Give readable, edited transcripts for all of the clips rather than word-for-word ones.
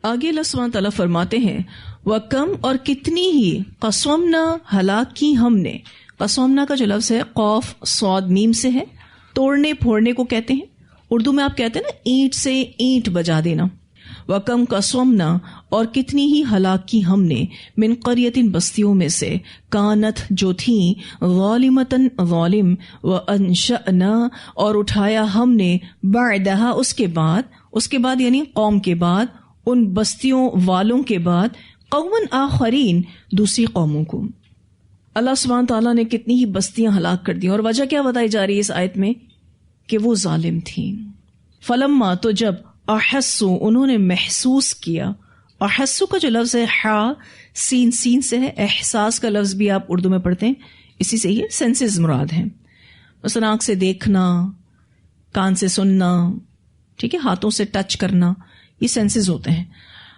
آگے اللہ سبحانہ تعالیٰ فرماتے ہیں وَكَمْ اور کتنی ہی قَصَمْنَا ہلاک کی ہم نے. قَصَمْنَا کا جو لفظ ہے قوف صاد میم سے ہے. توڑنے پھوڑنے کو کہتے ہیں. اردو میں آپ کہتے ہیں نا اینٹ سے اینٹ بجا دینا. وَكَمْ قَصَمْنَا اور کتنی ہی ہلاک کی ہم نے من قریۃ بستیوں میں سے کانت جو تھیں ظالمتاً ظالم وانشأنا اور اٹھایا ہم نے بعدہا اس کے بعد یعنی قوم کے بعد ان بستیوں والوں کے بعد قومن آخرین دوسری قوموں کو. اللہ سبحانہ تعالیٰ نے کتنی ہی بستیاں ہلاک کر دی اور وجہ کیا بتائی جا رہی ہے اس آیت میں کہ وہ ظالم تھیں. فلما تو جب احسو انہوں نے محسوس کیا. احسو کا جو لفظ ہے سین سے ہے. احساس کا لفظ بھی آپ اردو میں پڑھتے ہیں اسی سے ہی سینسز مراد ہیں. مثلا آنکھ سے دیکھنا, کان سے سننا, ٹھیک ہے, ہاتھوں سے ٹچ کرنا, یہ سینسز ہوتے ہیں.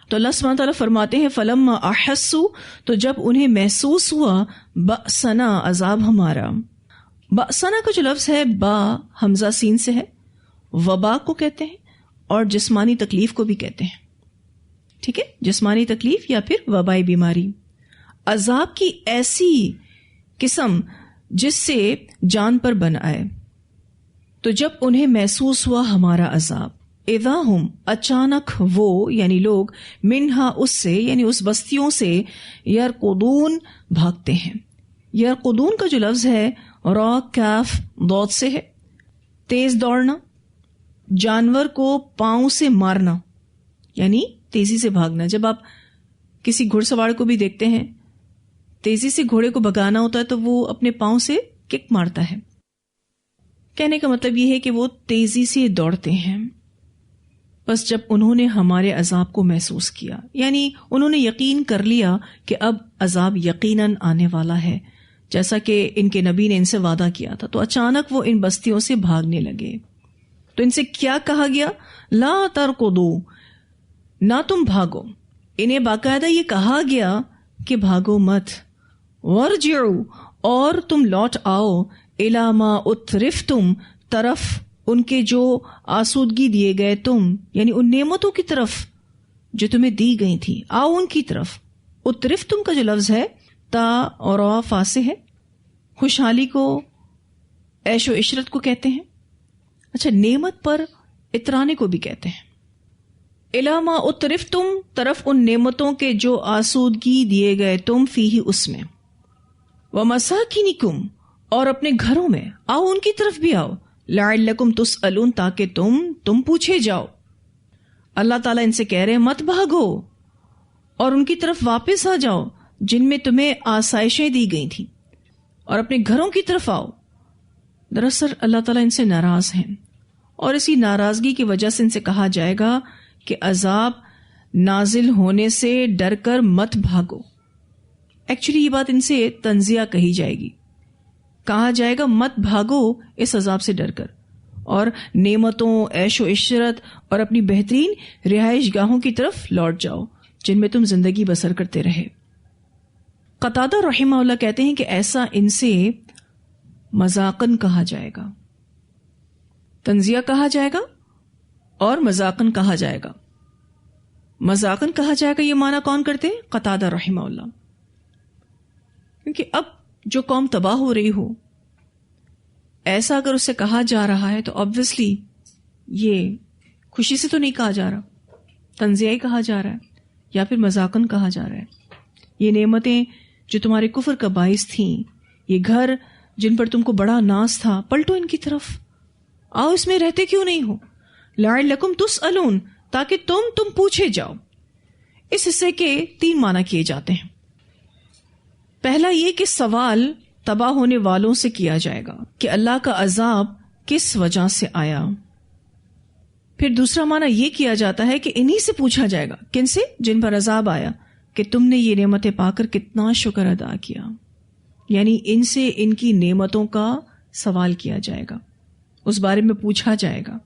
تو اللہ سبحانہ تعالیٰ فرماتے ہیں فلما احسو تو جب انہیں محسوس ہوا بأسنا عذاب ہمارا. بأسنا کا جو لفظ ہے با حمزہ سین سے ہے. وبا کو کہتے ہیں اور جسمانی تکلیف کو بھی کہتے ہیں. ٹھیک ہے, جسمانی تکلیف یا پھر وبائی بیماری. عذاب کی ایسی قسم جس سے جان پر بن آئے. تو جب انہیں محسوس ہوا ہمارا عذاب اذا ہم اچانک وہ یعنی لوگ منہا اس سے یعنی اس بستیوں سے یرقدون بھاگتے ہیں. یرقدون کا جو لفظ ہے را کاف ضاد سے ہے. تیز دوڑنا, جانور کو پاؤں سے مارنا یعنی تیزی سے بھاگنا. جب آپ کسی گھڑ سوار کو بھی دیکھتے ہیں تیزی سے گھوڑے کو بھگانا ہوتا ہے تو وہ اپنے پاؤں سے کک مارتا ہے. کہنے کا مطلب یہ ہے کہ وہ تیزی سے دوڑتے ہیں. بس جب انہوں نے ہمارے عذاب کو محسوس کیا یعنی انہوں نے یقین کر لیا کہ اب عذاب یقیناً آنے والا ہے جیسا کہ ان کے نبی نے ان سے وعدہ کیا تھا, تو اچانک وہ ان بستیوں سے بھاگنے لگے. تو ان سے کیا کہا گیا لا ترقدوا, نہ تم بھاگو. انہیں باقاعدہ یہ کہا گیا کہ بھاگو مت. ورجعوا اور تم لوٹ آؤ الی ما اترفتم طرف ان کے جو آسودگی دیے گئے تم یعنی ان نعمتوں کی طرف جو تمہیں دی گئی تھی. آؤ ان کی طرف. اترفتم کا جو لفظ ہے تا اور فا سے ہے. خوشحالی کو عیش و عشرت کو کہتے ہیں. اچھا, نعمت پر اترانے کو بھی کہتے ہیں. الی ما اترفتم طرف ان نعمتوں کے جو آسودگی دیے گئے تم فیہ اس میں. ومساکنکم اور اپنے گھروں میں آؤ ان کی طرف بھی آؤ. لعلکم تسألون تاکہ تم پوچھے جاؤ. اللہ تعالیٰ ان سے کہہ رہے ہیں مت بھاگو اور ان کی طرف واپس آ جاؤ جن میں تمہیں آسائشیں دی گئی تھیں, اور اپنے گھروں کی طرف آؤ. دراصل اللہ تعالیٰ ان سے ناراض ہیں اور اسی ناراضگی کی وجہ سے ان سے کہا جائے گا کہ عذاب نازل ہونے سے ڈر کر مت بھاگو. ایکچولی یہ بات ان سے تنزیہ کہی جائے گی. کہا جائے گا مت بھاگو اس عذاب سے ڈر کر, اور نعمتوں, عیش و عشرت اور اپنی بہترین رہائش گاہوں کی طرف لوٹ جاؤ جن میں تم زندگی بسر کرتے رہے. قتادہ رحمہ اللہ کہتے ہیں کہ ایسا ان سے مذاقن کہا جائے گا. تنزیہ کہا جائے گا اور مذاقن کہا جائے گا. مذاقن کہا جائے گا یہ معنی کون کرتے ہیں؟ قتادہ رحمہ اللہ. کیونکہ اب جو قوم تباہ ہو رہی ہو ایسا اگر اسے کہا جا رہا ہے تو obviously یہ خوشی سے تو نہیں کہا جا رہا, تنزیہ ہی کہا جا رہا ہے یا پھر مذاقن کہا جا رہا ہے. یہ نعمتیں جو تمہارے کفر کا باعث تھیں, یہ گھر جن پر تم کو بڑا ناز تھا, پلٹو ان کی طرف, آؤ اس میں رہتے کیوں نہیں ہو. لعلکم تسألون تاکہ تم پوچھے جاؤ. اس حصے کے 3 معنی کیے جاتے ہیں. پہلا یہ کہ سوال تباہ ہونے والوں سے کیا جائے گا کہ اللہ کا عذاب کس وجہ سے آیا. پھر دوسرا معنی یہ کیا جاتا ہے کہ انہی سے پوچھا جائے گا. کن سے؟ جن پر عذاب آیا, کہ تم نے یہ نعمتیں پا کر کتنا شکر ادا کیا. یعنی ان سے ان کی نعمتوں کا سوال کیا جائے گا, اس بارے میں پوچھا جائے گا.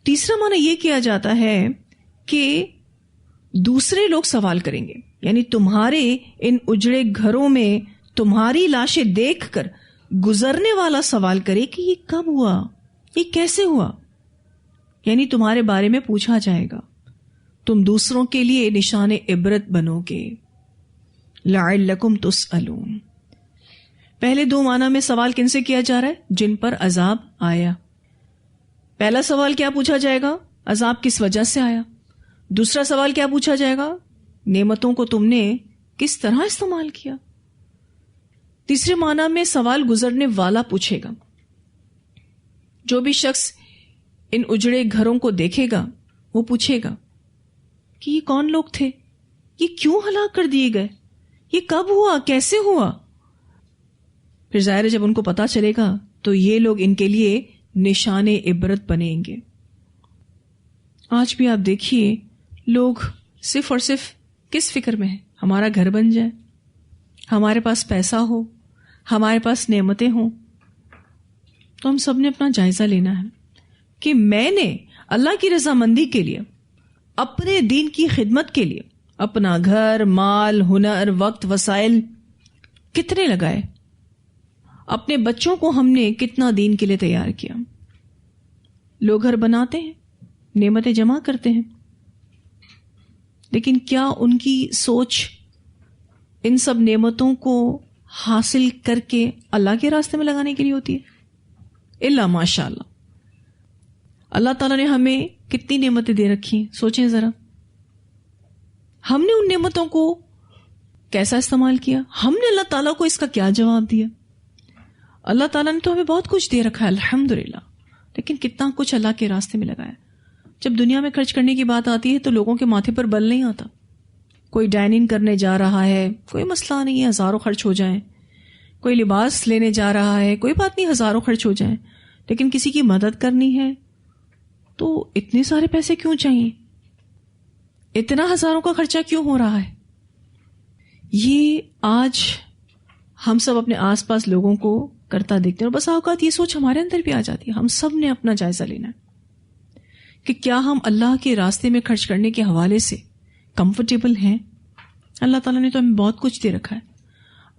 تیسرا معنی یہ کیا جاتا ہے کہ دوسرے لوگ سوال کریں گے, یعنی تمہارے ان اجڑے گھروں میں تمہاری لاشیں دیکھ کر گزرنے والا سوال کرے کہ یہ کب ہوا, یہ کیسے ہوا, یعنی تمہارے بارے میں پوچھا جائے گا. تم دوسروں کے لیے نشان عبرت بنو گے. لعلکم تسألون. پہلے دو معنی میں سوال کن سے کیا جا رہا ہے؟ جن پر عذاب آیا. پہلا سوال کیا پوچھا جائے گا؟ عذاب کس وجہ سے آیا. دوسرا سوال کیا پوچھا جائے گا؟ نعمتوں کو تم نے کس طرح استعمال کیا. تیسرے معنی میں سوال گزرنے والا پوچھے گا. جو بھی شخص ان اجڑے گھروں کو دیکھے گا وہ پوچھے گا کہ یہ کون لوگ تھے، یہ کیوں ہلاک کر دیے گئے، یہ کب ہوا، کیسے ہوا. پھر ظاہر ہے جب ان کو پتا چلے گا تو یہ لوگ ان کے لیے نشان عبرت بنیں گے. آج بھی آپ دیکھیے لوگ صرف اور صرف کس فکر میں ہیں؟ ہمارا گھر بن جائے، ہمارے پاس پیسہ ہو، ہمارے پاس نعمتیں ہوں. تو ہم سب نے اپنا جائزہ لینا ہے کہ میں نے اللہ کی رضامندی کے لیے، اپنے دین کی خدمت کے لیے اپنا گھر، مال، ہنر، وقت، وسائل کتنے لگائے. اپنے بچوں کو ہم نے کتنا دین کے لیے تیار کیا. لوگ گھر بناتے ہیں، نعمتیں جمع کرتے ہیں، لیکن کیا ان کی سوچ ان سب نعمتوں کو حاصل کر کے اللہ کے راستے میں لگانے کے لیے ہوتی ہے؟ الا ماشاء اللہ. اللہ تعالیٰ نے ہمیں کتنی نعمتیں دے رکھی ہیں، سوچیں ذرا. ہم نے ان نعمتوں کو کیسا استعمال کیا؟ ہم نے اللہ تعالیٰ کو اس کا کیا جواب دیا؟ اللہ تعالیٰ نے تو ہمیں بہت کچھ دے رکھا ہے الحمدللہ، لیکن کتنا کچھ اللہ کے راستے میں لگایا. جب دنیا میں خرچ کرنے کی بات آتی ہے تو لوگوں کے ماتھے پر بل نہیں آتا. کوئی ڈائننگ کرنے جا رہا ہے، کوئی مسئلہ نہیں ہے، ہزاروں خرچ ہو جائیں. کوئی لباس لینے جا رہا ہے، کوئی بات نہیں، ہزاروں خرچ ہو جائیں. لیکن کسی کی مدد کرنی ہے تو اتنے سارے پیسے کیوں چاہیے؟ اتنا ہزاروں کا خرچہ کیوں ہو رہا ہے؟ یہ آج ہم سب اپنے آس پاس لوگوں کو کرتا دیکھتے ہیں، اور بس اوقات یہ سوچ ہمارے اندر بھی آ جاتی ہے. ہم سب نے اپنا جائزہ لینا ہے کہ کیا ہم اللہ کے راستے میں خرچ کرنے کے حوالے سے کمفرٹیبل ہیں. اللہ تعالیٰ نے تو ہمیں بہت کچھ دے رکھا ہے.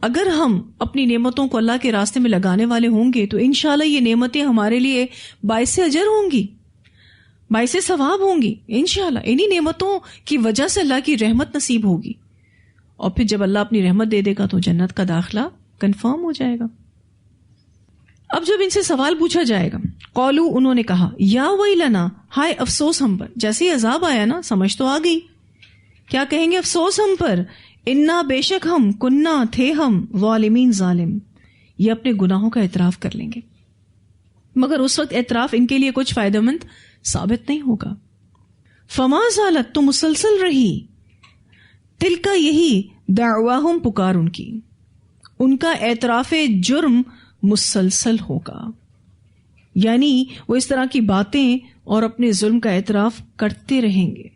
اگر ہم اپنی نعمتوں کو اللہ کے راستے میں لگانے والے ہوں گے تو انشاءاللہ یہ نعمتیں ہمارے لیے باعث اجر ہوں گی، باعث ثواب ہوں گی. انشاءاللہ انہی نعمتوں کی وجہ سے اللہ کی رحمت نصیب ہوگی، اور پھر جب اللہ اپنی رحمت دے دے گا تو جنت کا داخلہ کنفرم ہو جائے گا. اب جب ان سے سوال پوچھا جائے گا، قولو، انہوں نے کہا، یا ویلنا، ہائے افسوس ہم پر. جیسے ہی عذاب آیا نا، سمجھ تو آ گئی. کیا کہیں گے؟ افسوس ہم پر. انا، بے شک ہم، کننا، تھے ہم، ظالمین، ظالم. یہ اپنے گناہوں کا اعتراف کر لیں گے، مگر اس وقت اعتراف ان کے لیے کچھ فائدہ مند ثابت نہیں ہوگا. فما زالت، تو مسلسل رہی، تلکا، یہی، دعواہم، پکار ان کا اعتراف جرم مسلسل ہوگا. یعنی وہ اس طرح کی باتیں اور اپنے ظلم کا اعتراف کرتے رہیں گے.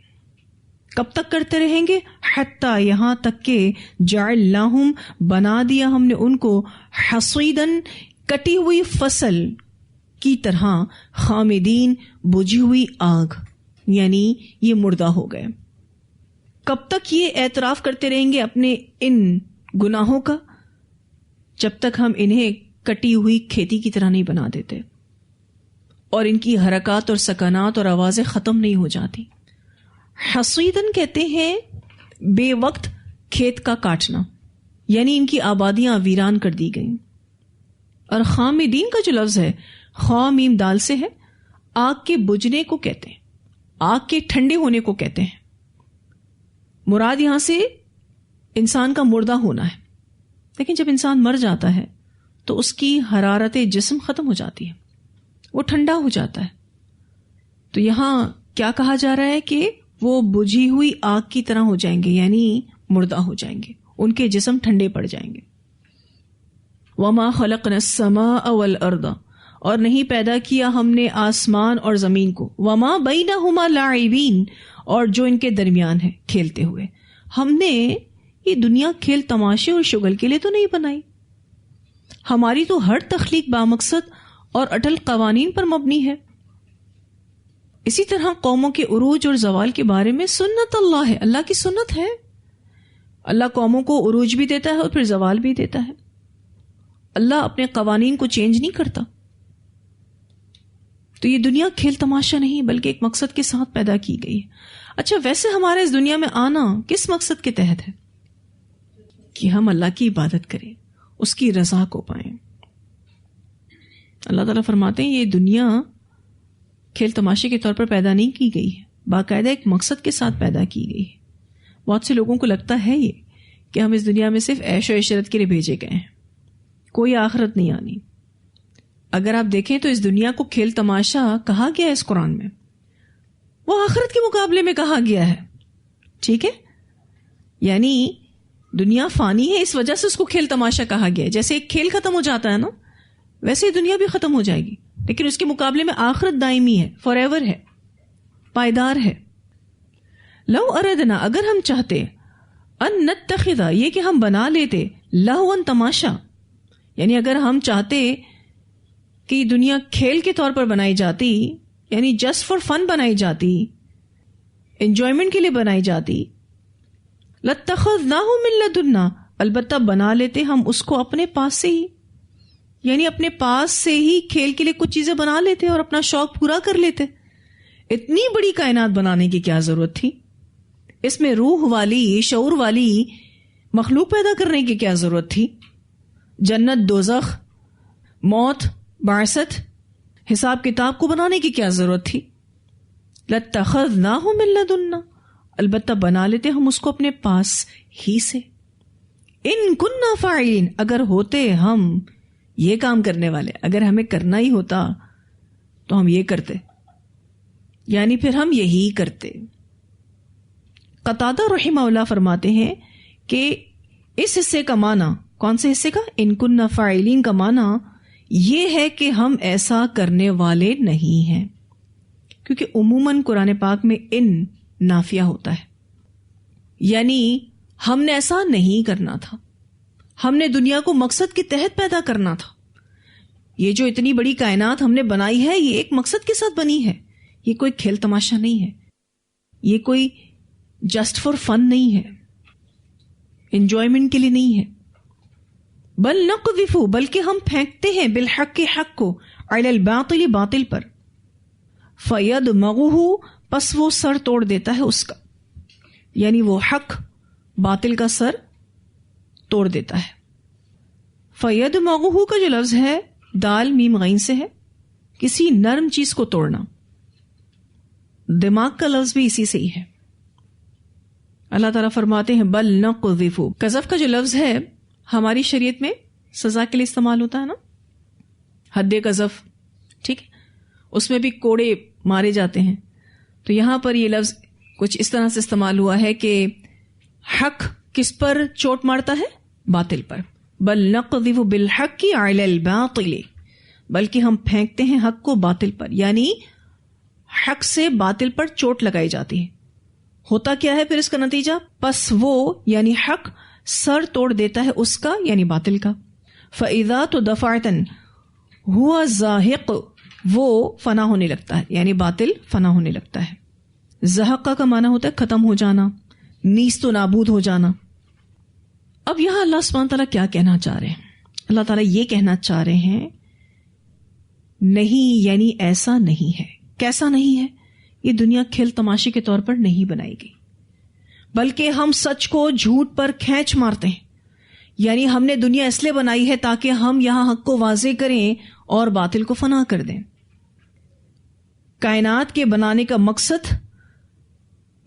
کب تک کرتے رہیں گے؟ حتی، یہاں تک کہ جعلناہم، بنا دیا ہم نے ان کو، حصیدن، کٹی ہوئی فصل کی طرح، خامدین، بجھی ہوئی آگ، یعنی یہ مردہ ہو گئے. کب تک یہ اعتراف کرتے رہیں گے اپنے ان گناہوں کا؟ جب تک ہم انہیں کٹی ہوئی کھیتی کی طرح نہیں بنا دیتے اور ان کی حرکات اور سکنات اور آوازیں ختم نہیں ہو جاتی. حصیدن کہتے ہیں بے وقت کھیت کا کاٹنا، یعنی ان کی آبادیاں ویران کر دی گئیں. اور خامدین کا جو لفظ ہے، خا میم دال سے ہے، آگ کے بجھنے کو کہتے ہیں، آگ کے ٹھنڈے ہونے کو کہتے ہیں. مراد یہاں سے انسان کا مردہ ہونا ہے. لیکن جب انسان مر جاتا ہے تو اس کی حرارت جسم ختم ہو جاتی ہے، وہ ٹھنڈا ہو جاتا ہے. تو یہاں کیا کہا جا رہا ہے کہ وہ بجھی ہوئی آگ کی طرح ہو جائیں گے، یعنی مردہ ہو جائیں گے، ان کے جسم ٹھنڈے پڑ جائیں گے. وما خلقنا السماء والارض، اور نہیں پیدا کیا ہم نے آسمان اور زمین کو، وما بینہما لاعبین، اور جو ان کے درمیان ہے کھیلتے ہوئے. ہم نے یہ دنیا کھیل تماشے اور شغل کے لیے تو نہیں بنائی. ہماری تو ہر تخلیق بامقصد اور اٹل قوانین پر مبنی ہے. اسی طرح قوموں کے عروج اور زوال کے بارے میں سنت اللہ ہے، اللہ کی سنت ہے. اللہ قوموں کو عروج بھی دیتا ہے اور پھر زوال بھی دیتا ہے. اللہ اپنے قوانین کو چینج نہیں کرتا. تو یہ دنیا کھیل تماشا نہیں بلکہ ایک مقصد کے ساتھ پیدا کی گئی ہے. اچھا ویسے ہمارا اس دنیا میں آنا کس مقصد کے تحت ہے؟ کہ ہم اللہ کی عبادت کریں، اس کی رضا کو پائیں. اللہ تعالیٰ فرماتے ہیں یہ دنیا کھیل تماشے کے طور پر پیدا نہیں کی گئی ہے، باقاعدہ ایک مقصد کے ساتھ پیدا کی گئی ہے. بہت سے لوگوں کو لگتا ہے یہ کہ ہم اس دنیا میں صرف عیش و عشرت کے لیے بھیجے گئے ہیں، کوئی آخرت نہیں آنی. اگر آپ دیکھیں تو اس دنیا کو کھیل تماشا کہا گیا ہے اس قرآن میں، وہ آخرت کے مقابلے میں کہا گیا ہے. ٹھیک ہے، یعنی دنیا فانی ہے، اس وجہ سے اس کو کھیل تماشا کہا گیا ہے. جیسے ایک کھیل ختم ہو جاتا ہے نا، ویسے ہی دنیا بھی ختم ہو جائے گی، لیکن اس کے مقابلے میں آخرت دائمی ہے، فار ایور ہے، پائیدار ہے. لو اردنا، اگر ہم چاہتے، ان نتخذ، یہ کہ ہم بنا لیتے، لہوا، تماشا، یعنی اگر ہم چاہتے کہ یہ دنیا کھیل کے طور پر بنائی جاتی، یعنی جسٹ فار فن بنائی جاتی، انجوائمنٹ کے لیے بنائی جاتی، لاتخذناہ من لدنا، البتہ بنا لیتے ہم اس کو اپنے پاس سے ہی، یعنی اپنے پاس سے ہی کھیل کے لیے کچھ چیزیں بنا لیتے اور اپنا شوق پورا کر لیتے. اتنی بڑی کائنات بنانے کی کیا ضرورت تھی؟ اس میں روح والی، شعور والی مخلوق پیدا کرنے کی کیا ضرورت تھی؟ جنت، دوزخ، موت، بعثت، حساب کتاب کو بنانے کی کیا ضرورت تھی؟ لاتخذناہ من لدنا، البتہ بنا لیتے ہم اس کو اپنے پاس ہی سے. ان کننا فاعلین، اگر ہوتے ہم یہ کام کرنے والے، اگر ہمیں کرنا ہی ہوتا تو ہم یہ کرتے، یعنی پھر ہم یہی کرتے. قتادہ رحمہ اللہ فرماتے ہیں کہ اس حصے کا معنی، کون سے حصے کا؟ ان کننا فاعلین کا معنی یہ ہے کہ ہم ایسا کرنے والے نہیں ہیں، کیونکہ عموماً قرآن پاک میں ان نافیہ ہوتا ہے، یعنی ہم نے ایسا نہیں کرنا تھا، ہم نے دنیا کو مقصد کے تحت پیدا کرنا تھا. یہ جو اتنی بڑی کائنات ہم نے بنائی ہے یہ ایک مقصد کے ساتھ بنی ہے، یہ کوئی کھیل تماشا نہیں ہے، یہ کوئی جسٹ فار فن نہیں ہے، انجوائمنٹ کے لیے نہیں ہے. بل نقذف، بلکہ ہم پھینکتے ہیں، بالحق، حق کو، علی الباطل، باطل پر، فیدمغہ، پس وہ سر توڑ دیتا ہے اس کا، یعنی وہ حق باطل کا سر توڑ دیتا ہے. فیدمغہ کا جو لفظ ہے دال میم غین سے ہے، کسی نرم چیز کو توڑنا. دماغ کا لفظ بھی اسی سے ہی ہے. اللہ تعالیٰ فرماتے ہیں بل نقذف. قذف کا جو لفظ ہے ہماری شریعت میں سزا کے لیے استعمال ہوتا ہے نا، حد قذف، ٹھیک ہے، اس میں بھی کوڑے مارے جاتے ہیں. تو یہاں پر یہ لفظ کچھ اس طرح سے استعمال ہوا ہے کہ حق کس پر چوٹ مارتا ہے؟ باطل پر. بل نقذف بالحق علی الباطل، بلکہ ہم پھینکتے ہیں حق کو باطل پر، یعنی حق سے باطل پر چوٹ لگائی جاتی ہے. ہوتا کیا ہے پھر اس کا نتیجہ؟ پس وہ یعنی حق سر توڑ دیتا ہے اس کا، یعنی باطل کا. فَإِذَا تُدَفَعْتًا ہوا زاہق، وہ فنا ہونے لگتا ہے، یعنی باطل فنا ہونے لگتا ہے. زہقہ کا معنی ہوتا ہے ختم ہو جانا، نیست و نابود ہو جانا. اب یہاں اللہ سبحانہ تعالیٰ کیا کہنا چاہ رہے ہیں؟ اللہ تعالیٰ یہ کہنا چاہ رہے ہیں نہیں، یعنی ایسا نہیں ہے. کیسا نہیں ہے؟ یہ دنیا کھیل تماشے کے طور پر نہیں بنائی گئی، بلکہ ہم سچ کو جھوٹ پر کھینچ مارتے ہیں. یعنی ہم نے دنیا اس لیے بنائی ہے تاکہ ہم یہاں حق کو واضح کریں اور باطل کو فنا کر دیں. کائنات کے بنانے کا مقصد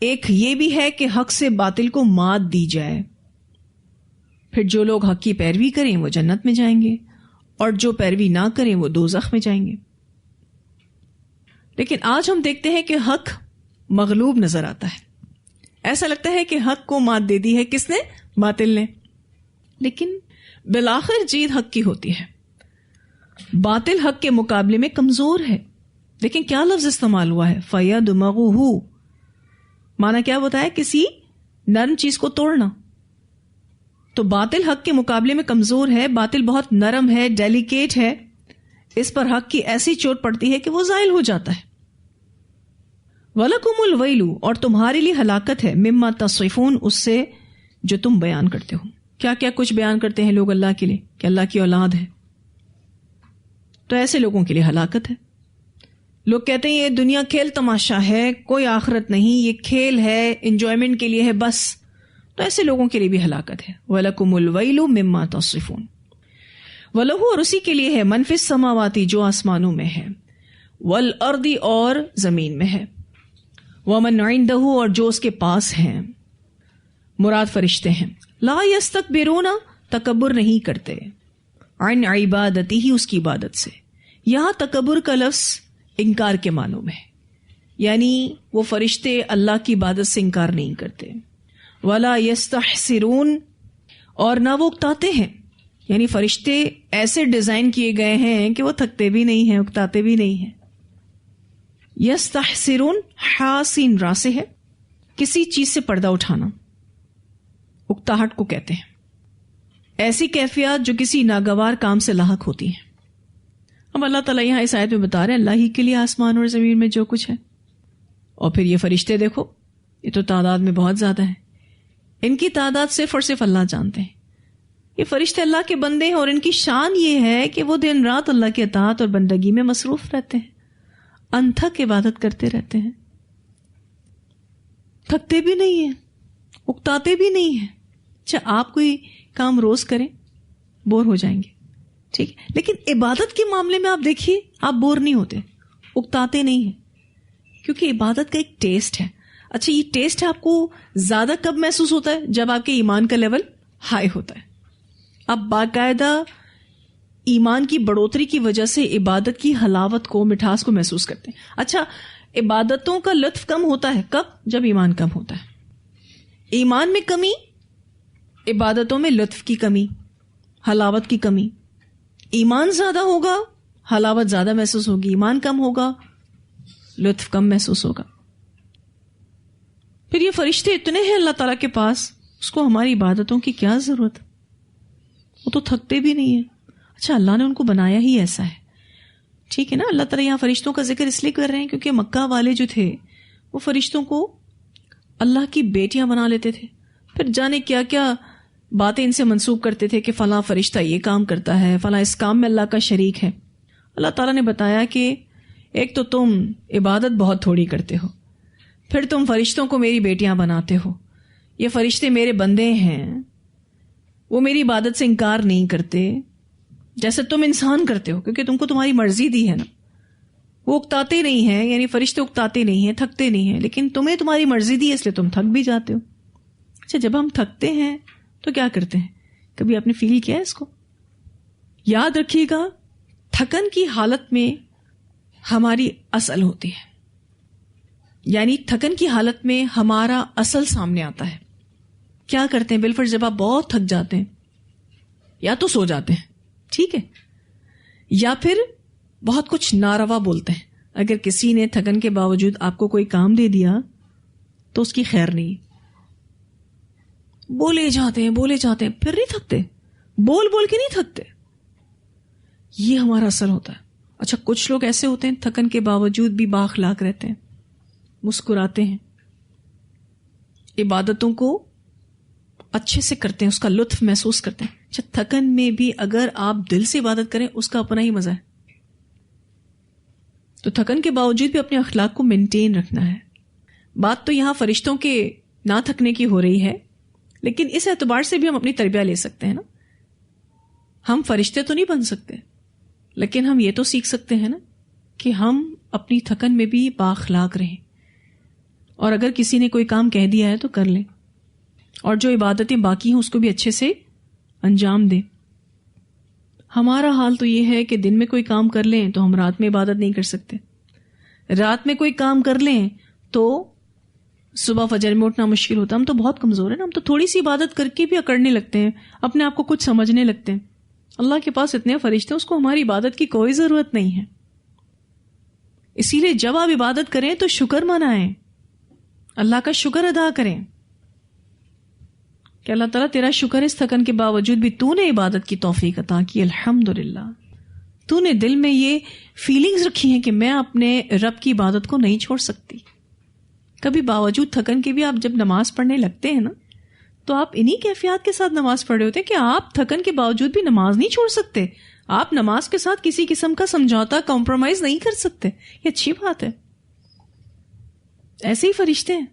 ایک یہ بھی ہے کہ حق سے باطل کو مات دی جائے، پھر جو لوگ حق کی پیروی کریں وہ جنت میں جائیں گے اور جو پیروی نہ کریں وہ دوزخ میں جائیں گے. لیکن آج ہم دیکھتے ہیں کہ حق مغلوب نظر آتا ہے، ایسا لگتا ہے کہ حق کو مات دے دی ہے کس نے؟ باطل نے. لیکن بالآخر جیت حق کی ہوتی ہے. باطل حق کے مقابلے میں کمزور ہے. لیکن کیا لفظ استعمال ہوا ہے؟ فَيَدْمَغُهُ، معنی کیا بتایا؟ کسی نرم چیز کو توڑنا. تو باطل حق کے مقابلے میں کمزور ہے، باطل بہت نرم ہے، ڈیلیکیٹ ہے، اس پر حق کی ایسی چوٹ پڑتی ہے کہ وہ زائل ہو جاتا ہے. وَلَكُمُ الْوَيْلُ، اور تمہارے لیے ہلاکت ہے، مما تصفون، اس سے جو تم بیان کرتے ہو. کیا کیا کچھ بیان کرتے ہیں لوگ اللہ کے لیے کہ اللہ کی اولاد ہے، تو ایسے لوگوں کے لیے ہلاکت ہے. لوگ کہتے ہیں یہ دنیا کھیل تماشا ہے، کوئی آخرت نہیں، یہ کھیل ہے، انجوائمنٹ کے لیے ہے بس. تو ایسے لوگوں کے لیے بھی ہلاکت ہے. وَلَكُمُ الْوَيْلُ مِمَّا تَصِفُونَ. وَلَهُ اور اسی کے لیے ہے مَن فِي السَّمَاوَاتِ جو آسمانوں میں ہے، وَالْأَرْضِ اور زمین میں ہے، وَمَنْ عِندَهُ اور جو اس کے پاس ہیں، مراد فرشتے ہیں. لا يستكبرون تکبر نہیں کرتے، عن عبادتی ہی اس کی عبادت سے. یہاں تکبر کا لفظ انکار کے معنوں میں، یعنی وہ فرشتے اللہ کی عبادت سے انکار نہیں کرتے. ولا یستحسرون اور نہ وہ اکتاتے ہیں، یعنی فرشتے ایسے ڈیزائن کیے گئے ہیں کہ وہ تھکتے بھی نہیں ہیں، اکتاتے بھی نہیں ہیں. یستحسرون حاسین را سے ہے کسی چیز سے پردہ اٹھانا، اکتاہٹ کو کہتے ہیں. ایسی کیفیات جو کسی ناگوار کام سے لاحق ہوتی ہیں. اب اللہ تعالیٰ یہاں اس آیت میں بتا رہے ہیں اللہ ہی کے لیے آسمان اور زمین میں جو کچھ ہے. اور پھر یہ فرشتے دیکھو، یہ تو تعداد میں بہت زیادہ ہیں، ان کی تعداد صرف اور صرف اللہ جانتے ہیں. یہ فرشتے اللہ کے بندے ہیں اور ان کی شان یہ ہے کہ وہ دن رات اللہ کے اطاعت اور بندگی میں مصروف رہتے ہیں، انتھک عبادت کرتے رہتے ہیں، تھکتے بھی نہیں ہیں، اکتاتے بھی نہیں ہیں. اچھا آپ کوئی کام روز کریں بور ہو جائیں گے، ٹھیک ہے، لیکن عبادت کے معاملے میں آپ دیکھیے آپ بور نہیں ہوتے، اکتاتے نہیں ہیں، کیونکہ عبادت کا ایک ٹیسٹ ہے. اچھا یہ ٹیسٹ آپ کو زیادہ کب محسوس ہوتا ہے؟ جب آپ کے ایمان کا لیول ہائی ہوتا ہے، آپ باقاعدہ ایمان کی بڑھوتری کی وجہ سے عبادت کی حلاوت کو، مٹھاس کو محسوس کرتے ہیں. اچھا عبادتوں کا لطف کم ہوتا ہے کب؟ جب ایمان کم ہوتا ہے. ایمان میں کمی، عبادتوں میں لطف کی کمی، حلاوت کی کمی. ایمان زیادہ ہوگا حلاوت زیادہ محسوس ہوگی، ایمان کم ہوگا لطف کم محسوس ہوگا. پھر یہ فرشتے اتنے ہیں اللہ تعالیٰ کے پاس، اس کو ہماری عبادتوں کی کیا ضرورت؟ وہ تو تھکتے بھی نہیں ہیں. اچھا اللہ نے ان کو بنایا ہی ایسا ہے، ٹھیک ہے نا. اللہ تعالیٰ یہاں فرشتوں کا ذکر اس لیے کر رہے ہیں کیونکہ مکہ والے جو تھے وہ فرشتوں کو اللہ کی بیٹیاں بنا لیتے تھے، پھر جانے کیا کیا باتیں ان سے منسوب کرتے تھے کہ فلاں فرشتہ یہ کام کرتا ہے، فلاں اس کام میں اللہ کا شریک ہے. اللہ تعالیٰ نے بتایا کہ ایک تو تم عبادت بہت تھوڑی کرتے ہو، پھر تم فرشتوں کو میری بیٹیاں بناتے ہو. یہ فرشتے میرے بندے ہیں، وہ میری عبادت سے انکار نہیں کرتے جیسے تم انسان کرتے ہو، کیونکہ تم کو تمہاری مرضی دی ہے نا. وہ اکتاتے نہیں ہیں، یعنی فرشتے اکتاتے نہیں ہیں، تھکتے نہیں ہیں، لیکن تمہیں تمہاری مرضی دی ہے اس لیے تم تھک بھی جاتے ہو. اچھا جب ہم تھکتے ہیں تو کیا کرتے ہیں؟ کبھی آپ نے فیل کیا ہے اس کو؟ یاد رکھیے گا تھکن کی حالت میں ہماری اصل ہوتی ہے، یعنی تھکن کی حالت میں ہمارا اصل سامنے آتا ہے. کیا کرتے ہیں بالفرض جب آپ بہت تھک جاتے ہیں؟ یا تو سو جاتے ہیں، ٹھیک ہے، یا پھر بہت کچھ ناروا بولتے ہیں. اگر کسی نے تھکن کے باوجود آپ کو کوئی کام دے دیا تو اس کی خیر نہیں، بولے جاتے ہیں پھر نہیں تھکتے، بول بول کے نہیں تھکتے. یہ ہمارا اصل ہوتا ہے. اچھا کچھ لوگ ایسے ہوتے ہیں تھکن کے باوجود بھی بااخلاق رہتے ہیں، مسکراتے ہیں، عبادتوں کو اچھے سے کرتے ہیں، اس کا لطف محسوس کرتے ہیں. اچھا تھکن میں بھی اگر آپ دل سے عبادت کریں اس کا اپنا ہی مزہ ہے. تو تھکن کے باوجود بھی اپنے اخلاق کو مینٹین رکھنا ہے. بات تو یہاں فرشتوں کے نہ تھکنے کی ہو رہی ہے، لیکن اس اعتبار سے بھی ہم اپنی تربیت لے سکتے ہیں نا. ہم فرشتے تو نہیں بن سکتے، لیکن ہم یہ تو سیکھ سکتے ہیں نا کہ ہم اپنی تھکن میں بھی بااخلاق رہیں، اور اگر کسی نے کوئی کام کہہ دیا ہے تو کر لیں، اور جو عبادتیں باقی ہیں اس کو بھی اچھے سے انجام دیں. ہمارا حال تو یہ ہے کہ دن میں کوئی کام کر لیں تو ہم رات میں عبادت نہیں کر سکتے، رات میں کوئی کام کر لیں تو صبح فجر میں اٹھنا مشکل ہوتا ہے. ہم تو بہت کمزور ہیں نا، ہم تو تھوڑی سی عبادت کر کے بھی اکڑنے لگتے ہیں، اپنے آپ کو کچھ سمجھنے لگتے ہیں. اللہ کے پاس اتنے فرشتے ہیں، اس کو ہماری عبادت کی کوئی ضرورت نہیں ہے. اسی لیے جب آپ عبادت کریں تو شکر منائیں، اللہ کا شکر ادا کریں کہ اللہ تعالیٰ تیرا شکر اس تھکن کے باوجود بھی تو نے عبادت کی توفیق عطا کی، الحمدللہ. تو نے دل میں یہ فیلنگز رکھی ہیں کہ میں اپنے رب کی عبادت کو نہیں چھوڑ سکتی. کبھی باوجود تھکن کے بھی آپ جب نماز پڑھنے لگتے ہیں نا تو آپ انہی کیفیات کے ساتھ نماز پڑھ رہے ہوتے ہیں کہ آپ تھکن کے باوجود بھی نماز نہیں چھوڑ سکتے. آپ نماز کے ساتھ کسی قسم کا سمجھوتا کمپرومائز نہیں کر سکتے، یہ اچھی بات ہے. ایسے ہی فرشتے ہیں،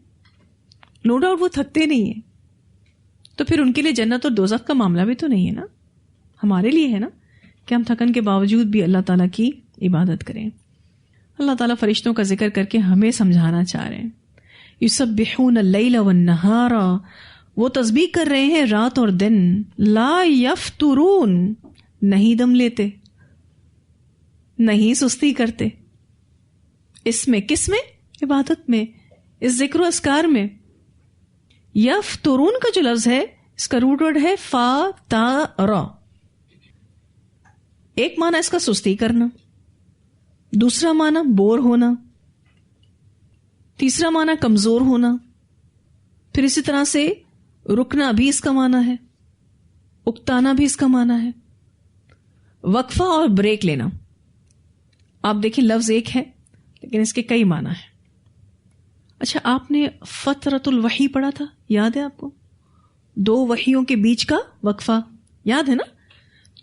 نو ڈاؤٹ وہ تھکتے نہیں ہیں. تو پھر ان کے لیے جنت اور دوزخ کا معاملہ بھی تو نہیں ہے نا، ہمارے لیے ہے نا کہ ہم تھکن کے باوجود بھی اللہ تعالیٰ کی عبادت کریں. اللہ تعالیٰ فرشتوں کا ذکر کر کے ہمیں سمجھانا چاہ رہے ہیں. یسبحون اللیل والنہار، وہ تسبیح کر رہے ہیں رات اور دن. لا یفترون، نہیں دم لیتے، نہیں سستی کرتے. اس میں کس میں؟ عبادت میں، اس ذکر و اذکار میں. یفترون کا جو لفظ ہے اس کا روٹ ورڈ ہے فا تا را. ایک معنی اس کا سستی کرنا، دوسرا معنی بور ہونا، تیسرا معنی کمزور ہونا، پھر اسی طرح سے رکنا بھی اس کا معنی ہے، اکتانا بھی اس کا معنی ہے، وقفہ اور بریک لینا. آپ دیکھیں لفظ ایک ہے لیکن اس کے کئی معنی ہیں. اچھا، آپ نے فترۃ الوحی پڑھا تھا، یاد ہے آپ کو؟ 2 وحیوں کے بیچ کا وقفہ یاد ہے نا؟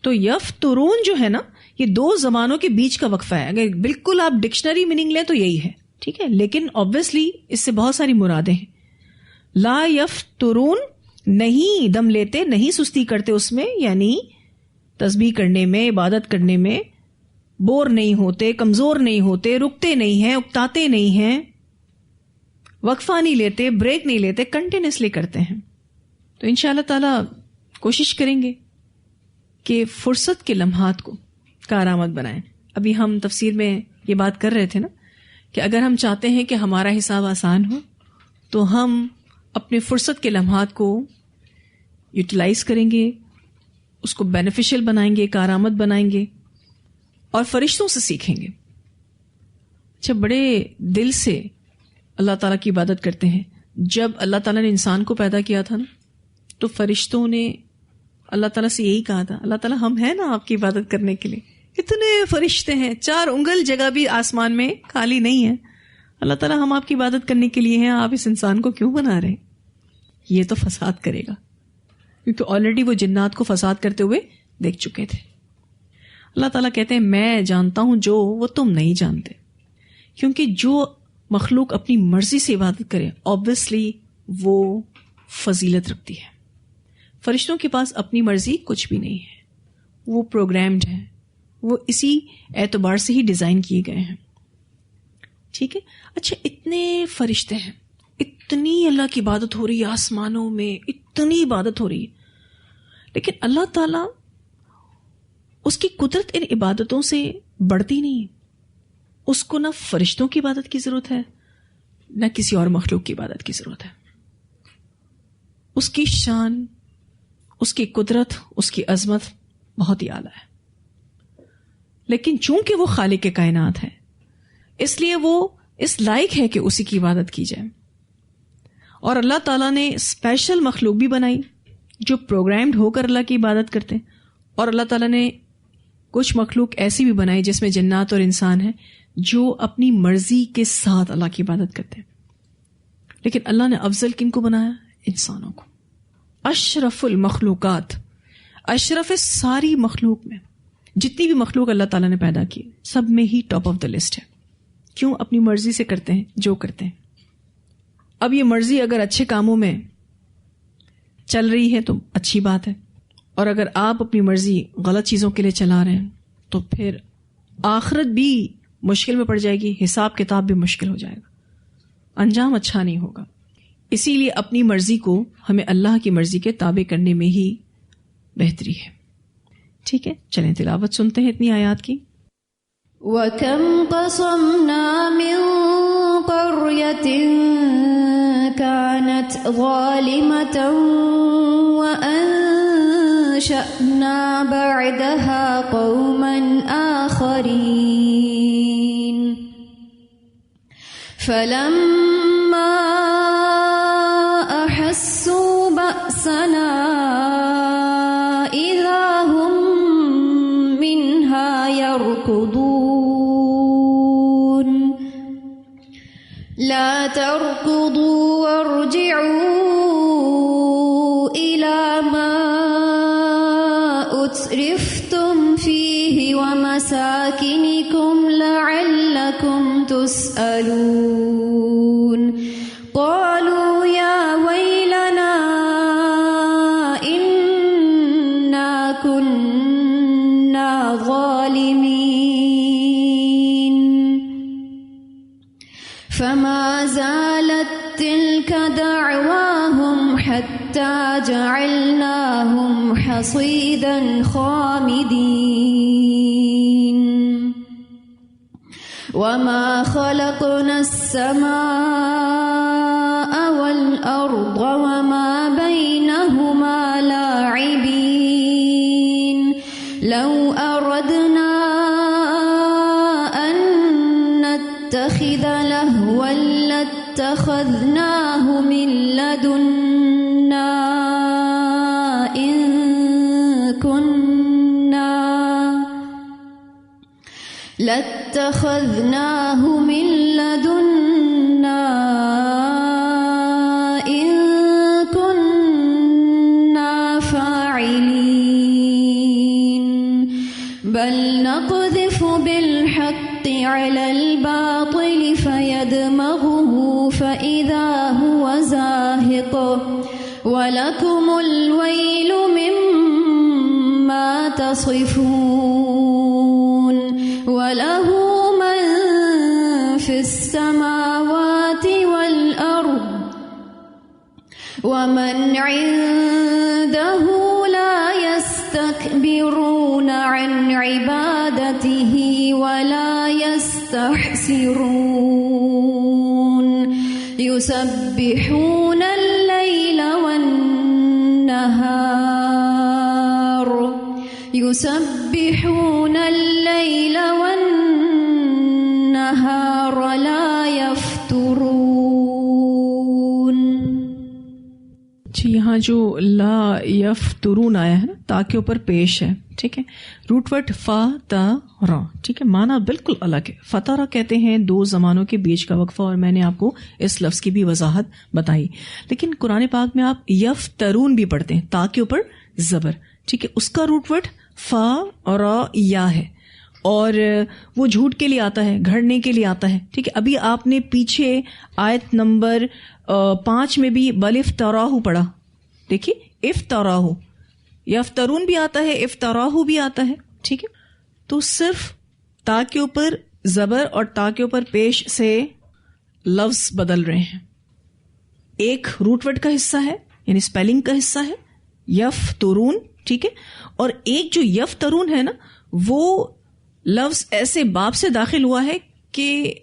تو یفترون جو ہے نا، یہ 2 زبانوں کے بیچ کا وقفہ ہے. اگر بالکل آپ ڈکشنری میننگ لیں تو یہی ہے، ٹھیک ہے، لیکن آبویسلی اس سے بہت ساری مرادیں ہیں. لا یفترون، نہیں دم لیتے، نہیں سستی کرتے اس میں، یعنی تسبیح کرنے میں، عبادت کرنے میں بور نہیں ہوتے، کمزور نہیں ہوتے، رکتے نہیں ہیں، اکتاتے نہیں ہیں، وقفہ نہیں لیتے، بریک نہیں لیتے، کنٹینیوسلی کرتے ہیں. تو انشاءاللہ تعالی کوشش کریں گے کہ فرصت کے لمحات کو کارآمد بنائیں. ابھی ہم تفسیر میں یہ بات کر رہے تھے نا کہ اگر ہم چاہتے ہیں کہ ہمارا حساب آسان ہو تو ہم اپنے فرصت کے لمحات کو یوٹیلائز کریں گے، اس کو بینیفیشل بنائیں گے، کارآمد بنائیں گے اور فرشتوں سے سیکھیں گے. اچھا، بڑے دل سے اللہ تعالیٰ کی عبادت کرتے ہیں. جب اللہ تعالیٰ نے انسان کو پیدا کیا تھا نا تو فرشتوں نے اللہ تعالیٰ سے یہی کہا تھا، اللہ تعالیٰ ہم ہیں نا آپ کی عبادت کرنے کے لیے، اتنے فرشتے ہیں، 4 انگل جگہ بھی آسمان میں خالی نہیں ہے، اللہ تعالیٰ ہم آپ کی عبادت کرنے کے لیے ہیں، آپ اس انسان کو کیوں بنا رہے ہیں؟ یہ تو فساد کرے گا، کیونکہ آلریڈی وہ جنات کو فساد کرتے ہوئے دیکھ چکے تھے. اللہ تعالیٰ کہتے ہیں میں جانتا ہوں جو وہ تم نہیں جانتے. کیونکہ جو مخلوق اپنی مرضی سے عبادت کرے obviously وہ فضیلت رکھتی ہے. فرشتوں کے پاس اپنی مرضی کچھ بھی نہیں ہے، وہ پروگرامڈ ہیں، وہ اسی اعتبار سے ہی ڈیزائن کیے گئے ہیں. ٹھیک ہے. اچھا، اتنے فرشتے ہیں، اتنی اللہ کی عبادت ہو رہی ہے، آسمانوں میں اتنی عبادت ہو رہی ہے، لیکن اللہ تعالیٰ اس کی قدرت ان عبادتوں سے بڑھتی نہیں ہے. اس کو نہ فرشتوں کی عبادت کی ضرورت ہے نہ کسی اور مخلوق کی عبادت کی ضرورت ہے. اس کی شان، اس کی قدرت، اس کی عظمت بہت ہی اعلیٰ ہے. لیکن چونکہ وہ خالق کائنات ہے اس لیے وہ اس لائق ہے کہ اسی کی عبادت کی جائے. اور اللہ تعالیٰ نے اسپیشل مخلوق بھی بنائی جو پروگرامڈ ہو کر اللہ کی عبادت کرتے ہیں، اور اللہ تعالیٰ نے کچھ مخلوق ایسی بھی بنائی جس میں جنات اور انسان ہیں جو اپنی مرضی کے ساتھ اللہ کی عبادت کرتے ہیں. لیکن اللہ نے افضل کن کو بنایا؟ انسانوں کو. اشرف المخلوقات، اشرف ساری مخلوق میں، جتنی بھی مخلوق اللہ تعالیٰ نے پیدا کی سب میں ہی ٹاپ آف دا لسٹ ہے. کیوں؟ اپنی مرضی سے کرتے ہیں جو کرتے ہیں. اب یہ مرضی اگر اچھے کاموں میں چل رہی ہے تو اچھی بات ہے، اور اگر آپ اپنی مرضی غلط چیزوں کے لیے چلا رہے ہیں تو پھر آخرت بھی مشکل میں پڑ جائے گی، حساب کتاب بھی مشکل ہو جائے گا، انجام اچھا نہیں ہوگا. اسی لیے اپنی مرضی کو ہمیں اللہ کی مرضی کے تابع کرنے میں ہی بہتری ہے. ٹھیک ہے، چلیں تلاوت سنتے ہیں اتنی آیات کی. وَكَمْ قَصَمْنَا مِنْ قَرْيَةٍ كَانَتْ ظَالِمَةً وَأَنشَأْنَا بَعْدَهَا قَوْمًا آخَرِينَ فَلَمَّا أَحَسُّوا بَأْسَنَا إِذَا هُمْ مِنْهَا يَرْكُضُونَ لَا تَرْكُضُوا وَارْجِعُوا إِلَى مَا أُتْرِفْتُمْ فِيهِ يسألون قالوا يا ويلنا إنا كنا ظالمين فما زالت تلك دعواهم حتى جعلناهم حصيدا خامدين وما خلقنا السماء والأرض وما بينهما لاعبين لو أردنا أن نتخذ لهوا لاتخذناه من لدنا إن كنا فاعلين بل نقذف بالحق على الباطل فيدمغه فإذا هو زاهق وَلَكُمُ الْوَيْلُ مِمَّا تَصِفُونَ وَلَهُ مَنْ فِي السَّمَاوَاتِ وَالْأَرْضِ وَمَنْ عِنْدَهُ لَا يَسْتَكْبِرُونَ عَنْ عِبَادَتِهِ وَلَا يَسْتَحْسِرُونَ يُسَبِّحُونَ اللَّيْلَ وَالنَّهَارَ لَا يَفْتُرُونَ. جی یہاں جو لا یفترون آیا ہے نا تا کے اوپر پیش ہے، ٹھیک ہے، روٹ ورڈ فا تا را، ٹھیک ہے، معنی بالکل الگ ہے. فترہ کہتے ہیں دو زمانوں کے بیچ کا وقفہ، اور میں نے آپ کو اس لفظ کی بھی وضاحت بتائی. لیکن قرآن پاک میں آپ یفترون بھی پڑھتے ہیں تا کے اوپر زبر، ٹھیک ہے، اس کا روٹ ورڈ فا اور را یا ہے، اور وہ جھوٹ کے لیے آتا ہے، گھڑنے کے لیے آتا ہے، ٹھیک ہے. ابھی آپ نے پیچھے آیت نمبر 5 میں بھی بل افتراہ پڑھا، دیکھیے افتراہ، یفترون بھی آتا ہے، افتراہ بھی آتا ہے، ٹھیک ہے. تو صرف تا کے اوپر زبر اور تا کے اوپر پیش سے لفظ بدل رہے ہیں. ایک روٹ ورڈ کا حصہ ہے یعنی اسپیلنگ کا حصہ ہے یفترون، ٹھیک ہے، اور ایک جو یفترون ہے نا وہ لفظ ایسے باب سے داخل ہوا ہے کہ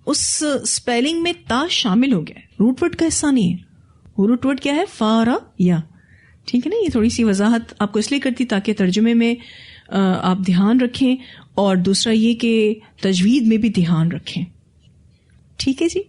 اس اسپیلنگ میں تا شامل ہو گیا ہے، روٹ ورڈ کا حصہ نہیں ہے. وہ روٹ ورڈ کیا ہے؟ فا را یا، ٹھیک ہے نا. یہ تھوڑی سی وضاحت آپ کو اس لیے کرتی تاکہ ترجمے میں آپ دھیان رکھیں، اور دوسرا یہ کہ تجوید میں بھی دھیان رکھیں. ٹھیک ہے جی.